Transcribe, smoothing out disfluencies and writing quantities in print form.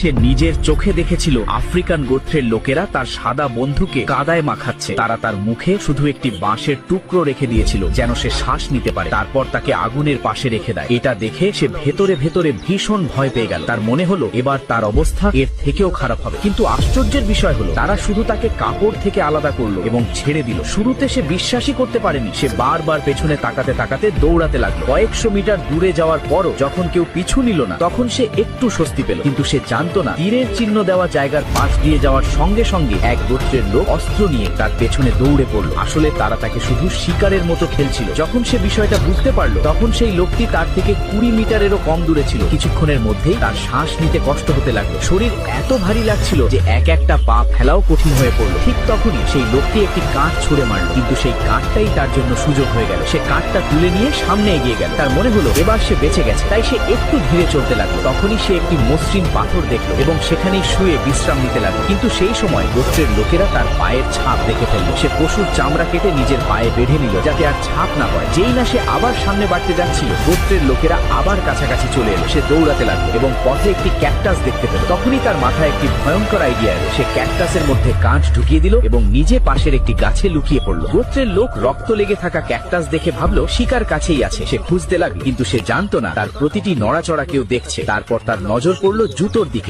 সে নিজের চোখে দেখেছিল আফ্রিকান গোত্রের লোকেরা তার সাদা বন্ধুকে কাদায় মাখাচ্ছে। তারা তার মুখে শুধু একটি বাঁশের টুকরো রেখে দিয়েছিল যেন সে শ্বাস নিতে পারে। তারপর তাকে আগুনের পাশে রেখে দেয়। এটা দেখে সে ভেতরে ভেতরে ভীষণ ভয় পেয়ে গেল। তার মনে হলো এবার তার অবস্থা এর থেকেও খারাপ হবে। কিন্তু আশ্চর্যের বিষয় হলো তারা শুধু তাকে কাপড় থেকে আলাদা করলো এবং ছেড়ে দিল। শুরুতে সে বিশ্বাসই করতে পারেনি। সে বারবার পেছনে তাকাতে তাকাতে দৌড়াতে লাগলো। কয়েকশো মিটার দূরে যাওয়ার পরও যখন কেউ পিছু নিল না তখন সে একটু স্বস্তি পেল। কিন্তু সে জানতো না তীরের চিহ্ন দেওয়া জায়গার পাশ দিয়ে যাওয়ার সঙ্গে সঙ্গে এক গোত্রের লোক অস্ত্র নিয়ে তার পেছনে দৌড়ে পড়লো। আসলে তারা তাকে শুধু শিকারের মতো খেলছিল। যখন সে বিষয়টা বুঝতে পারলো তখন সেই লোকটি তার থেকে 20 মিটারেরও কম দূরে ছিল। কিছুক্ষণের মধ্যেই তার শ্বাস নিতে কষ্ট হতে লাগলো। শরীর এত ভারী লাগছিল যে এক একটা পা ফেলাও কঠিন হয়ে পড়লো। ঠিক তখনই সেই লোকটি একটি কাঠ ছুঁড়ে মারল, কিন্তু সেই কাঠটাই তার জন্য সুযোগ হয়ে গেল। সে কাঠটা তুলে নিয়ে সামনে এগিয়ে গেল। তার মনে হলো এবার সে বেঁচে গেছে, তাই সে একটু ধীরে চলতে লাগলো। তখনই সে একটি মসৃণ পাথর দেখলো এবং সেখানেই শুয়ে বিশ্রাম নিতে লাগলো। কিন্তু সেই সময় গোত্রের লোকেরা তার পায়ের ছাপ দেখে ফেললো। সে পশুর চামড়া কেটে নিজের পায়ে বেঁধে নিল যাতে আর ছাপ না পড়ে। যেই না সে আবার সামনে বাড়তে যাচ্ছিল গোত্রের লোকেরা আবার কাছাকাছি চলে এলো। সে দৌড়াতে লাগলো এবং পথে একটি ক্যাকটাস দেখতে পেল। তখনই তার মাথায় একটি ভয়ঙ্কর আইডিয়া এলো। সে ক্যাকটাসের মধ্যে কাঁচ ঢুকিয়ে দিল এবং নিজে পাশের একটি গাছে লুকিয়ে পড়ল। গোত্রের লোক রক্ত লেগে থাকা ক্যাকটাস দেখে ভাবলো শিকার কাছেই আছে। সে খুঁজতে লাগলো, কিন্তু সে জানতো না তার প্রতিটি নড়াচড়া কেউ দেখছে। তারপর তার নজর পড়লো জুতোর দিকে।